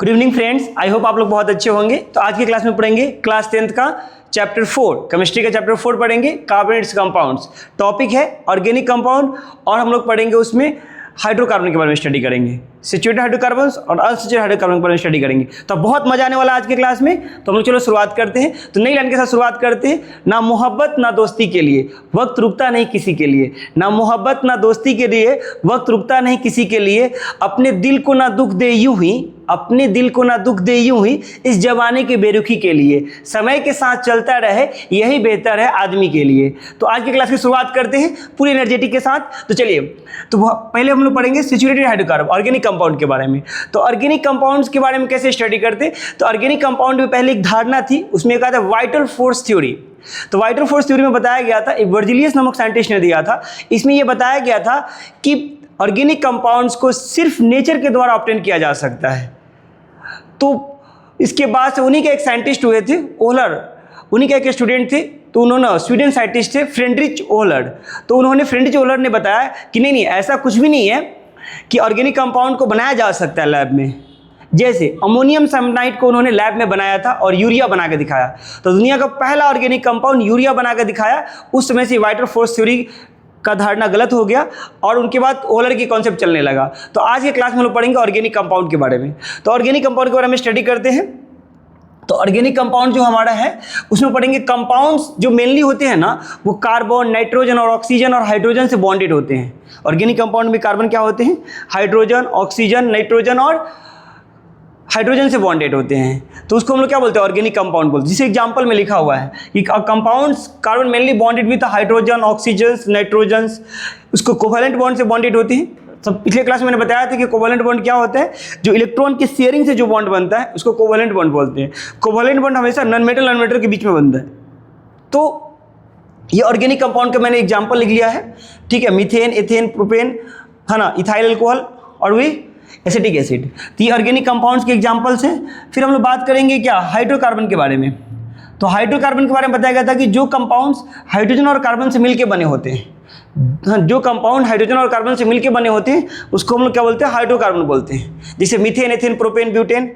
Good evening friends, I hope आप लोग बहुत अच्छे होंगे। तो आज की क्लास में पढ़ेंगे क्लास 10th का चैप्टर 4 केमिस्ट्री का चैप्टर 4 पढ़ेंगे, कार्बोनेट्स कंपाउंड्स। टॉपिक है ऑर्गेनिक कंपाउंड और हम लोग पढ़ेंगे उसमें हाइड्रोकार्बन के बारे में स्टडी करेंगे, सैचुरेटेड हाइड्रोकार्बन्स और अनसैचुरेटेड हाइड्रोकार्बन के बारे में स्टडी करेंगे। तो बहुत मजा आने वाला आज की क्लास में। तो हम लोग चलो शुरुआत करते हैं। तो नई लाइन के साथ शुरुआत करते हैं। ना मोहब्बत ना दोस्ती के लिए वक्त रुकता नहीं किसी के लिए, ना मोहब्बत ना दोस्ती के लिए वक्त रुकता नहीं किसी के लिए, अपने दिल को ना दुख दे यूं ही, अपने दिल को ना दुख दे यूं ही इस जमाने के बेरुखी के लिए, समय के साथ चलता रहे यही बेहतर है आदमी के लिए। तो आज की क्लास की शुरुआत करते हैं पूरी एनर्जेटिक के साथ। तो चलिए, तो पहले हम लोग पढ़ेंगे सैचुरेटेड हाइड्रोकार्बन ऑर्गेनिक कंपाउंड के बारे में। तो ऑर्गेनिक कंपाउंड्स के बारे में कैसे स्टडी करते, तो ऑर्गेनिक कंपाउंड में पहले एक धारणा थी, उसमें कहा था वाइटल फोर्स थ्योरी। तो वाइटल फोर्स थ्योरी में बताया गया था, एक वर्जिलियस नामक साइंटिस्ट ने दिया था। इसमें यह बताया गया था कि ऑर्गेनिक कंपाउंड्स को सिर्फ नेचर के द्वारा ऑब्टेन किया जा सकता है। तो इसके बाद से उन्हीं के एक साइंटिस्ट हुए थे ओहलर, उन्हीं के एक स्टूडेंट थे। तो उन्होंने स्वीडन साइंटिस्ट थे फ्रेडरिच ओहलर। तो उन्होंने फ्रेडरिच ओहलर ने बताया कि नहीं ऐसा कुछ भी नहीं है कि ऑर्गेनिक कंपाउंड को बनाया जा सकता है लैब में। जैसे अमोनियम साइनाइड को उन्होंने लैब में बनाया था और यूरिया बना के दिखाया। तो दुनिया का पहला ऑर्गेनिक कंपाउंड यूरिया बना के दिखाया। उस समय से वाइटल फोर्स थ्योरी का धारणा गलत हो गया और उनके बाद ओहलर की कॉन्सेप्ट चलने लगा। तो आज के क्लास में हम लोग पढ़ेंगे ऑर्गेनिक कंपाउंड के बारे में। तो ऑर्गेनिक कंपाउंड के बारे में स्टडी करते हैं। तो ऑर्गेनिक कंपाउंड जो हमारा है उसमें पढ़ेंगे कंपाउंड्स जो मेनली होते हैं ना, वो कार्बन, नाइट्रोजन और ऑक्सीजन और हाइड्रोजन से बॉन्डेड होते हैं। ऑर्गेनिक कंपाउंड में कार्बन क्या होते हैं, हाइड्रोजन, ऑक्सीजन, नाइट्रोजन और हाइड्रोजन से बॉन्डेड होते हैं। तो उसको हम लोग क्या बोलते हैं, ऑर्गेनिक कंपाउंड बोलते हैं। जिसे एग्जांपल में लिखा हुआ है कि compounds carbon mainly bonded with hydrogen, oxygen, nitrogen, उसको कोवैलेंट बॉन्ड से बॉन्डेड होती हैं। तो पिछले क्लास में मैंने बताया था कि कोवैलेंट बॉन्ड क्या होता है, जो इलेक्ट्रॉन की शेयरिंग से जो बॉन्ड बनता है उसको कोवैलेंट बॉन्ड बोलते हैं। कोवैलेंट बॉन्ड हमेशा नॉन मेटल के बीच में बनता है। तो ये ऑर्गेनिक कंपाउंड का मैंने एग्जाम्पल लिख लिया है, ठीक है। मीथेन, एथेन, प्रोपेन, है ना, इथाइल अल्कोहल और भी एसिटिक एसिड। तो ये ऑर्गेनिक कंपाउंड्स के एग्जांपल्स हैं। फिर हम लोग बात करेंगे क्या, हाइड्रोकार्बन के बारे में। तो हाइड्रोकार्बन के बारे में बताया गया था कि जो कंपाउंड्स हाइड्रोजन और कार्बन से मिलकर बने होते हैं, जो कंपाउंड हाइड्रोजन और कार्बन से मिलकर बने होते हैं उसको हम लोग क्या बोलते हैं, हाइड्रोकार्बन बोलते हैं। जैसे मीथेन, एथेन, प्रोपेन, ब्यूटेन,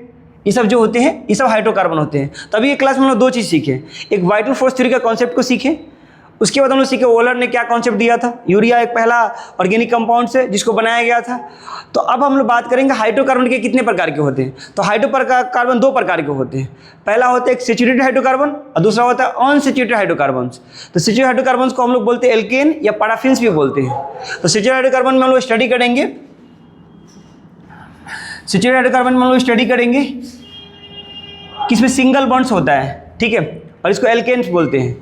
ये सब जो होते हैं ये सब हाइड्रोकार्बन होते हैं। तभी ये क्लास में हम लोग दो चीज़ सीखे, एक वाइटल फोर्स थ्योरी का कॉन्सेप्ट को सीखे, उसके बाद हम लोग सीखे ओहलर ने क्या कॉन्सेप्ट दिया था। यूरिया एक पहला ऑर्गेनिक कंपाउंड से जिसको बनाया गया था। तो अब हम लोग बात करेंगे हाइड्रोकार्बन के कितने प्रकार के होते हैं। तो हाइड्रोकार्बन दो प्रकार के होते हैं। पहला होता है एक सैचुरेटेड हाइड्रोकार्बन और दूसरा होता है अनसैचुरेटेड हाइड्रोकार्बन। तो सैचुरेटेड हाइड्रोकार्बन को हम लोग बोलते हैं एल्केन या पैराफिन्स भी बोलते हैं। तो सैचुरेटेड हाइड्रोकार्बन में हम लोग स्टडी करेंगे, सैचुरेटेड हाइड्रोकार्बन में हम लोग स्टडी करेंगे कि इसमें सिंगल बॉन्ड्स होता है, ठीक है, और इसको एल्केन्स बोलते हैं।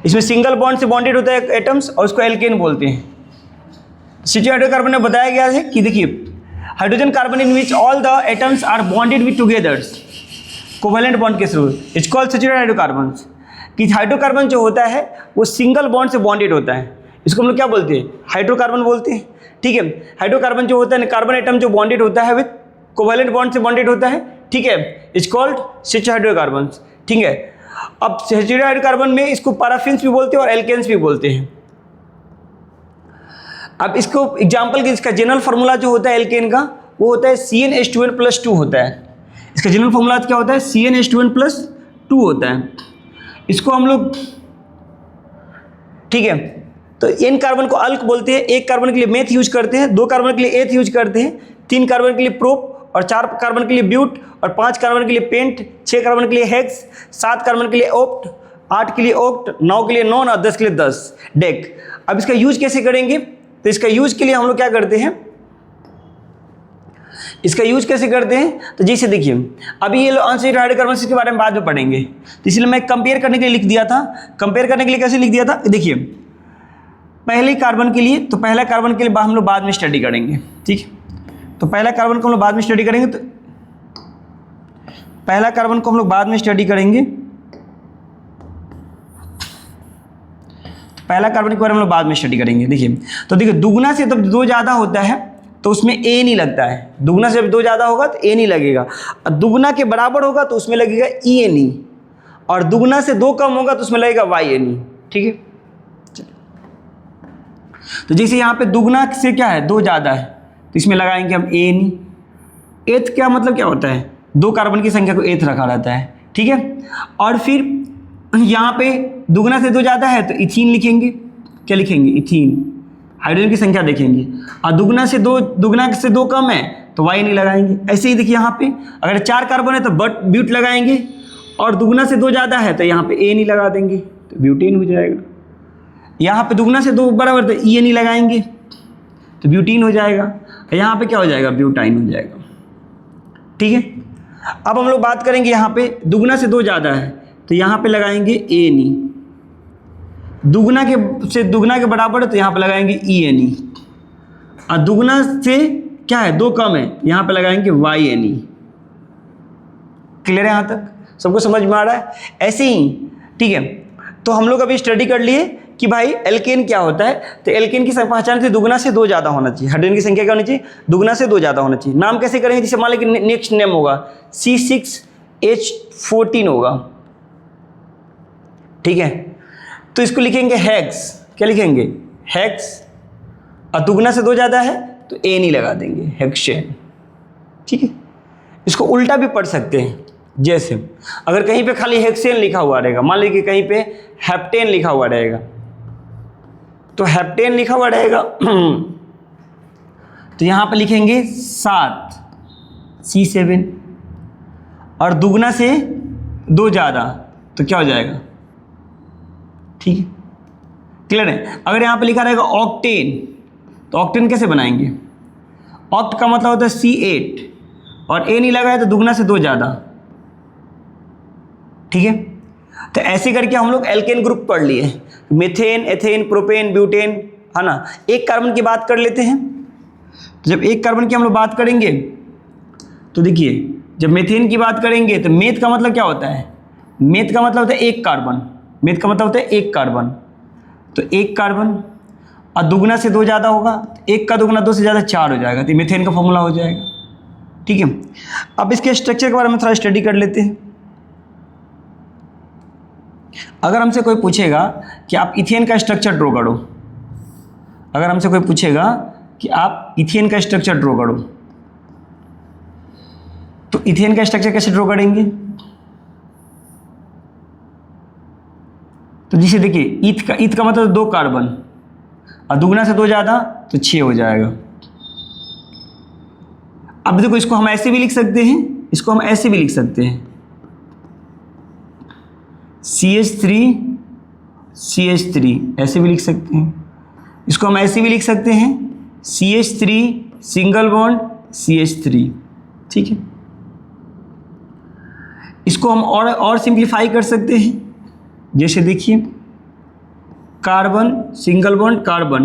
इसमें सिंगल बॉन्ड से बॉन्डेड होता है एटम्स और उसको एल्केन बोलते हैं। सैचुरेटेड हाइड्रोकार्बन में बताया गया है कि देखिए, hydrogen carbon in which all the atoms are bonded with together covalent bond के through it's called saturated hydrocarbon. कि हाइड्रोकार्बन जो होता है वो सिंगल बॉन्ड से बॉन्डेड होता है, इसको हम लोग क्या बोलते हैं, हाइड्रोकार्बन बोलते हैं, ठीक है। हाइड्रोकार्बन जो होता है, कार्बन एटम जो बॉन्डेड होता है विद कोवैलेंट बॉन्ड से बॉन्डेड होता है, ठीक है, इट्स कॉल्ड सैचुरेटेड हाइड्रोकार्बन, ठीक है। अब सैचुरेटेड हाइड्रोकार्बन में इसको पैराफिन्स भी बोलते हैं और एल्केन्स भी बोलते हैं। अब इसको एग्जांपल के इसका जनरल फार्मूला जो होता है एल्केन का, वो होता है CnH2n+2 होता है। इसका जनरल फार्मूला क्या होता है, CnH2n+2 होता है। इसको हम लोग, ठीक है, तो n कार्बन को अल्क बोलते हैं, एक कार्बन के लिए मेथ यूज करते हैं, दो कार्बन के लिए एथ यूज करते हैं, तीन कार्बन के लिए प्रोप और चार कार्बन के लिए ब्यूट और पांच कार्बन के लिए पेंट, छह कार्बन के लिए हेक्स, सात कार्बन के लिए ऑक्ट, आठ के लिए ऑक्ट, 9 के लिए नॉन और 10 के लिए 10 डेक। अब इसका यूज कैसे करेंगे, तो इसका यूज के लिए हम लोग क्या करते हैं, इसका यूज कैसे करते हैं, तो जैसे देखिए अभी ये अनसैचुरेटेड हाइड्रोकार्बन के बारे में बाद में पढ़ेंगे। तो इसलिए मैं कंपेयर करने के लिए लिख दिया था। कंपेयर करने के लिए कैसे लिख दिया था, देखिए पहले कार्बन के लिए, तो पहला कार्बन के लिए हम लोग बाद में स्टडी करेंगे, ठीक है। तो पहला कार्बन को हम लोग बाद में स्टडी करेंगे, तो पहला कार्बन को हम लोग बाद में स्टडी करेंगे, पहला कार्बन के बारे में हम लोग बाद में स्टडी करेंगे। देखिए, तो देखिए दुगना से जब दो ज़्यादा होता है तो उसमें ए नहीं लगता है, दुगना से जब दो ज़्यादा होगा तो ए नहीं लगेगा, और दुगना के बराबर होगा तो उसमें लगेगा ई एन ई, और दुगना से दो कम होगा तो उसमें लगेगा वाई एन ई, ठीक है। तो जैसे यहाँ पे दुगना से क्या है, दो ज़्यादा है, तो इसमें लगाएंगे हम ए एन ई। एथ क्या मतलब क्या होता है, 2 कार्बन की संख्या को एथ रखा रहता है, ठीक है। और फिर यहाँ पे दुगना से 2 ज़्यादा है तो इथीन लिखेंगे, क्या लिखेंगे, इथीन, हाइड्रोजन की संख्या देखेंगे। और दुगना से 2 कम है तो वाई नहीं लगाएंगे। ऐसे ही देखिए यहाँ पे अगर 4 कार्बन है तो ब्यूट लगाएंगे, और दुगना से 2 ज़्यादा है तो यहाँ पे ए नहीं लगा देंगे तो ब्यूटेन हो जाएगा। यहाँ पे दुगना से 2 बराबर तो ई नहीं लगाएंगे तो ब्यूटीन हो जाएगा। यहाँ पे क्या हो जाएगा, ब्यूटाइन हो जाएगा, ठीक है। अब हम लोग बात करेंगे यहाँ पे दुगना से 2 ज़्यादा है तो यहाँ पे लगाएंगे ए नी, दुगना के बराबर है तो यहाँ पे लगाएंगे ई एन ई, और दुगना से क्या है 2 कम है यहाँ पे लगाएंगे वाई एन ई। क्लियर है, यहाँ तक सबको समझ में आ रहा है? ऐसे ही, ठीक है। तो हम लोग अभी स्टडी कर लिए कि भाई एल्केन क्या होता है। तो एल्केन की पहचान से दुगना से 2 ज़्यादा होना चाहिए, हाइड्रोजन की संख्या क्या होनी चाहिए, दुगना से 2 ज़्यादा होना चाहिए। नाम कैसे करेंगे, जैसे मान लीजिए नेक्स्ट नेम होगा C6H14 होगा, ठीक है। तो इसको लिखेंगे हेक्स, क्या लिखेंगे, हेक्स, और दुगना से 2 ज़्यादा है तो ए नहीं लगा देंगे, हेक्सेन, ठीक है। इसको उल्टा भी पढ़ सकते हैं, जैसे अगर कहीं पे खाली हेक्सेन लिखा हुआ रहेगा, मान लीजिए कहीं पे हेप्टेन लिखा हुआ रहेगा तो हेप्टेन लिखा हुआ रहेगा तो यहाँ पे लिखेंगे 7 C7, और दुगना से 2 ज़्यादा तो क्या हो जाएगा, ठीक है। क्लियर है। अगर यहाँ पे लिखा रहेगा ऑक्टेन तो ऑक्टेन कैसे बनाएंगे, ऑक्ट का मतलब होता है C8, और ए नहीं लगा है तो दुगना से 2 ज़्यादा, ठीक है। तो ऐसे करके हम लोग एल्केन ग्रुप पढ़ लिए, मीथेन, एथेन, प्रोपेन, ब्यूटेन, है ना। एक कार्बन की बात कर लेते हैं। तो जब एक कार्बन की हम लोग बात करेंगे तो देखिए, जब मीथेन की बात करेंगे तो मेथ का मतलब क्या होता है, मेथ का मतलब होता है 1 कार्बन, मेथ का मतलब होता है 1 कार्बन। तो 1 कार्बन और दुगना से 2 ज़्यादा होगा, 1 का दुगना 2 से ज़्यादा 4 हो जाएगा, तो मीथेन का फॉर्मूला हो जाएगा, ठीक है। अब इसके स्ट्रक्चर के बारे में थोड़ा स्टडी कर लेते हैं। अगर हमसे कोई पूछेगा कि आप इथेन का स्ट्रक्चर ड्रॉ करो, अगर हमसे कोई पूछेगा कि आप इथेन का स्ट्रक्चर ड्रॉ करो, तो इथेन का स्ट्रक्चर कैसे ड्रॉ करेंगे, तो जिसे देखिए ईथ का मतलब 2 कार्बन, और दुगना से 2 ज़्यादा तो 6 हो जाएगा। अब देखो इसको हम ऐसे भी लिख सकते हैं, इसको हम ऐसे भी लिख सकते हैं, CH3 ऐसे भी लिख सकते हैं। इसको हम ऐसे भी लिख सकते हैं, CH3 सिंगल बॉन्ड CH3, ठीक है। इसको हम और सिंप्लीफाई कर सकते हैं, जैसे देखिए कार्बन सिंगल बॉन्ड कार्बन,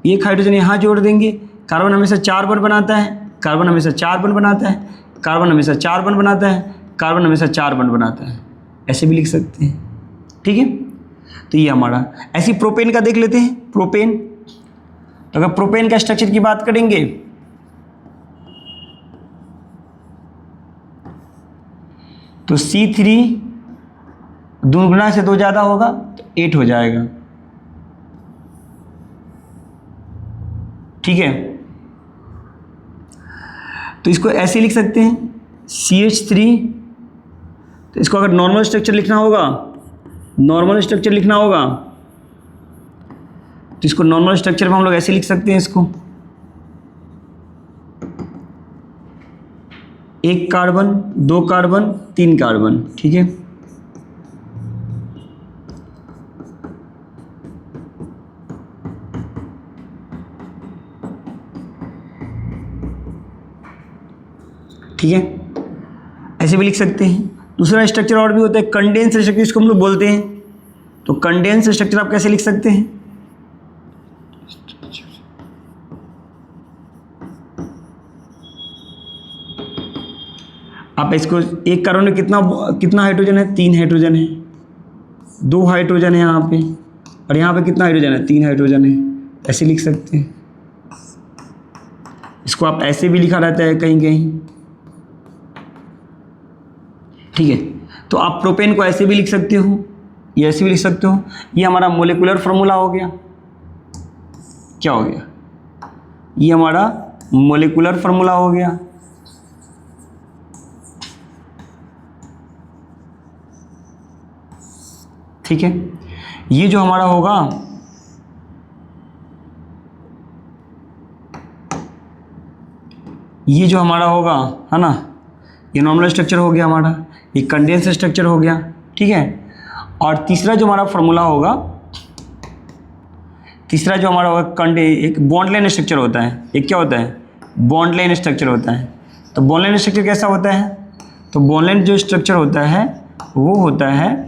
एक हाइड्रोजन यहाँ जोड़ देंगे, कार्बन हमेशा 4 बॉन्ड बनाता है, कार्बन हमेशा 4 बॉन्ड बनाता है, कार्बन हमेशा 4 बॉन्ड बनाता है, कार्बन हमेशा 4 बॉन्ड बनाता है, ऐसे भी लिख सकते हैं, ठीक है। तो ये हमारा, ऐसी प्रोपेन का देख लेते हैं। प्रोपेन, तो अगर प्रोपेन का स्ट्रक्चर की बात करेंगे तो C3 दुगना से 2 ज़्यादा होगा तो 8 हो जाएगा, ठीक है। तो इसको ऐसे लिख सकते हैं CH3, तो इसको अगर नॉर्मल स्ट्रक्चर लिखना होगा, तो इसको नॉर्मल स्ट्रक्चर में हम लोग ऐसे लिख सकते हैं, इसको 1 कार्बन 2 कार्बन 3 कार्बन, ठीक है। ठीक है, ऐसे भी लिख सकते हैं। दूसरा स्ट्रक्चर और भी होता है कंडेंस स्ट्रक्चर, इसको हम लोग बोलते हैं। तो कंडेंस स्ट्रक्चर आप कैसे लिख सकते हैं, आप इसको, एक कार्बन में कितना हाइड्रोजन है, 3 हाइड्रोजन है, 2 हाइड्रोजन है यहाँ पे, और यहाँ पे कितना हाइड्रोजन है, 3 हाइड्रोजन है, ऐसे लिख सकते हैं। इसको आप ऐसे भी लिखा रहता है कहीं कहीं, ठीक है। तो आप प्रोपेन को ऐसे भी लिख सकते हो, ये ऐसे भी लिख सकते हो। ये हमारा मोलिकुलर फार्मूला हो गया, क्या हो गया, ये हमारा मोलिकुलर फार्मूला हो गया। ठीक है, ये जो हमारा होगा है ना, ये नॉर्मल स्ट्रक्चर हो गया हमारा, ये कंडेंस स्ट्रक्चर हो गया। ठीक है, और तीसरा जो हमारा फॉर्मूला होगा, एक बॉन्ड लाइन स्ट्रक्चर होता है। एक क्या होता है? बॉन्ड लाइन स्ट्रक्चर होता है। तो बॉन्ड लाइन स्ट्रक्चर कैसा होता है? तो बॉन्ड लाइन जो स्ट्रक्चर होता है वो होता है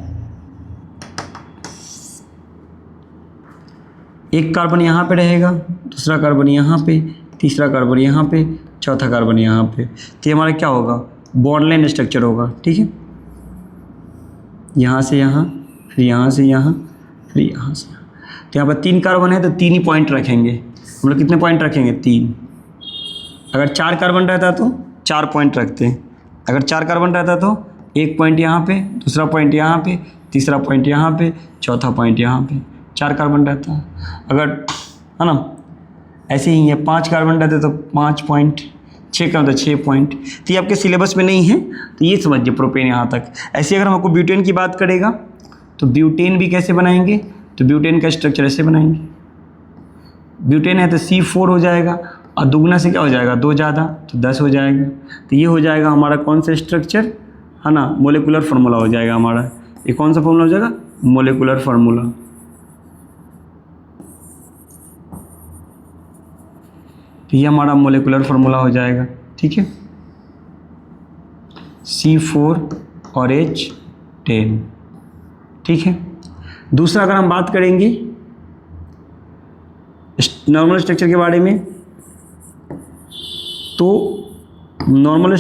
एक कार्बन यहाँ पे रहेगा, दूसरा कार्बन यहाँ पे, तीसरा कार्बन यहाँ पे, चौथा कार्बन यहाँ पे। तो ये हमारा क्या होगा? बॉन्ड लाइन स्ट्रक्चर होगा। ठीक है, यहाँ से यहाँ, फिर यहाँ से यहाँ, फिर यहाँ से यहाँ। तो यहाँ पर 3 कार्बन है तो 3 ही पॉइंट रखेंगे हम लोग। कितने पॉइंट रखेंगे? 3। अगर 4 कार्बन रहता तो 4 पॉइंट रखते हैं। अगर 4 कार्बन रहता तो 1 पॉइंट यहाँ पे, दूसरा पॉइंट यहाँ पे, तीसरा पॉइंट यहाँ पे, चौथा पॉइंट यहाँ पे। 4 कार्बन रहता है अगर, है ना। ऐसे ही है, 5 कार्बन रहते तो 5 पॉइंट, 6 का होता है 6 पॉइंट। तो ये आपके सिलेबस में नहीं है, तो ये समझिए प्रोपेन यहाँ तक। ऐसे अगर हम आपको ब्यूटेन की बात करेगा तो ब्यूटेन भी कैसे बनाएंगे? तो ब्यूटेन का स्ट्रक्चर ऐसे बनाएंगे। ब्यूटेन है तो C4 हो जाएगा, और दुगना से क्या हो जाएगा? 2 ज़्यादा तो 10 हो जाएगा। तो ये हो जाएगा हमारा कौन सा स्ट्रक्चर, है ना, मोलिकुलर फार्मूला हो जाएगा हमारा। ये कौन सा फार्मूला हो जाएगा? Molecular formula. तो ये हमारा मोलिकुलर फार्मूला हो जाएगा। ठीक है, C4 और H10। ठीक है, दूसरा अगर हम बात करेंगे नॉर्मल स्ट्रक्चर के बारे में, तो नॉर्मल